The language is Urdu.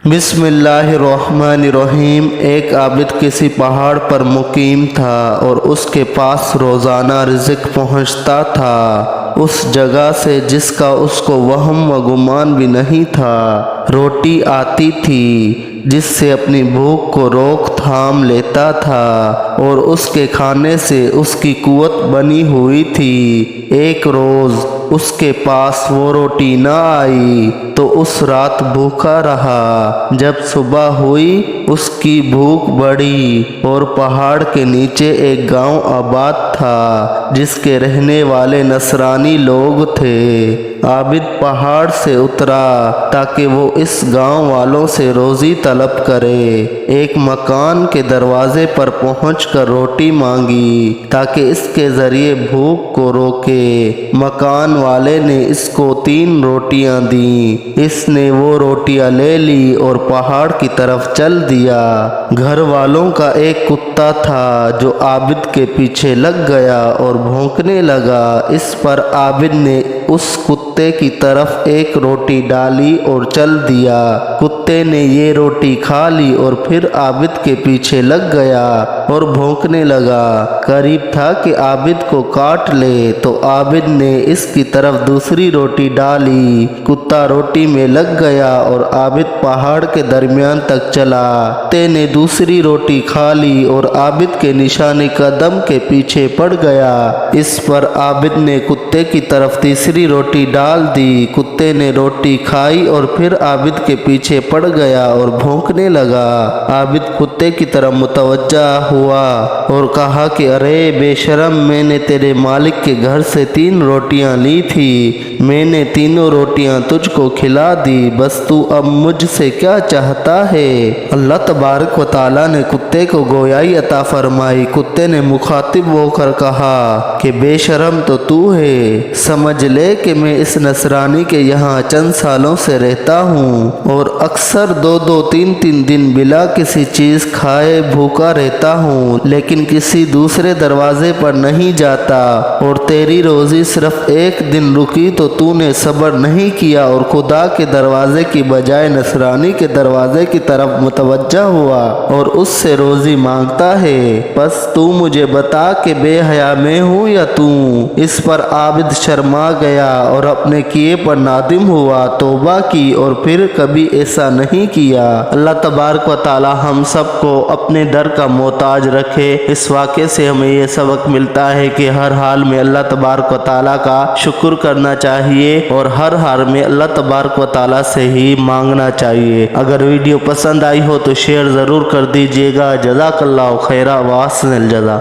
بسم اللہ الرحمن الرحیم۔ ایک عابد کسی پہاڑ پر مقیم تھا اور اس کے پاس روزانہ رزق پہنچتا تھا، اس جگہ سے جس کا اس کو وہم و گمان بھی نہیں تھا۔ روٹی آتی تھی جس سے اپنی بھوک کو روک تھام لیتا تھا اور اس کے کھانے سے اس کی قوت بنی ہوئی تھی۔ ایک روز اس کے پاس وہ روٹی نہ آئی تو اس رات بھوکا رہا۔ جب صبح ہوئی اس کی بھوک بڑھی اور پہاڑ کے نیچے ایک گاؤں آباد تھا جس کے رہنے والے نصرانی لوگ تھے۔ عابد پہاڑ سے اترا تاکہ وہ اس گاؤں والوں سے روزی طلب کرے۔ ایک مکان کے دروازے پر پہنچ کر روٹی مانگی تاکہ اس کے ذریعے بھوک کو روکے۔ مکان والے نے اس کو 3 روٹیاں دیں۔ اس نے وہ روٹیاں لے لی اور پہاڑ کی طرف چل دیا۔ گھر والوں کا ایک کتا تھا جو عابد کے پیچھے لگ گیا اور بھونکنے لگا۔ اس پر عابد نے اس کتے کی طرف ایک روٹی ڈالی اور چل دیا۔ کتے نے یہ روٹی کھا لی اور پھر عابد کے پیچھے لگ گیا اور بھونکنے لگا۔ قریب تھا کہ عابد کو کاٹ لے تو عابد نے اس کی طرف دوسری روٹی ڈالی۔ کتا روٹی میں لگ گیا اور عابد پہاڑ کے درمیان تک چلا۔ کتے نے دوسری روٹی کھا لی اور عابد کے نشان قدم کے پیچھے پڑ گیا۔ اس پر عابد نے کتے کی طرف تیسری روٹی ڈال دی۔ کتے نے روٹی کھائی اور پھر عابد کے پیچھے پڑ گیا اور بھونکنے لگا۔ عابد کتے کی طرف متوجہ ہوا اور کہا کہ ارے بے شرم، میں نے تیرے مالک کے گھر سے 3 روٹیاں لی تھی، میں نے تینوں روٹیاں تجھ کو کھلا دی، بس تو اب مجھ سے کیا چاہتا ہے؟ اللہ تبارک و تعالیٰ نے کتے کو گویائی عطا فرمائی۔ کتے نے مخاطب ہو کر کہا کہ بے شرم تو ہے، سمجھ لے کہ میں اس نصرانی کے یہاں چند سالوں سے رہتا ہوں اور اکثر 2-3 دن بلا کسی چیز کھائے بھوکا رہتا ہوں، لیکن کسی دوسرے دروازے پر نہیں جاتا، اور تیری روزی صرف 1 دن رکی تو تو نے صبر نہیں کیا اور خدا کے دروازے کی بجائے نصرانی کے دروازے کی طرف متوجہ ہوا اور اس سے روزی مانگتا ہے۔ بس تو مجھے بتا کہ بے حیا میں ہوں یا تو؟ اس پر عابد شرما گیا اور اپنے کیے پر نادم ہوا، توبہ کی اور پھر کبھی ایسا نہیں کیا۔ اللہ تبارک و تعالی ہم سب کو اپنے در کا محتاج رکھے۔ اس واقعے سے ہمیں یہ سبق ملتا ہے کہ ہر حال میں اللہ تبارک و تعالی کا شکر کرنا چاہیے اور ہر حال میں اللہ تبارک و تعالی سے ہی مانگنا چاہیے۔ اگر ویڈیو پسند آئی ہو تو شیئر ضرور کر دیجیے گا۔ جزاک اللہ خیرا و احسن الجزا۔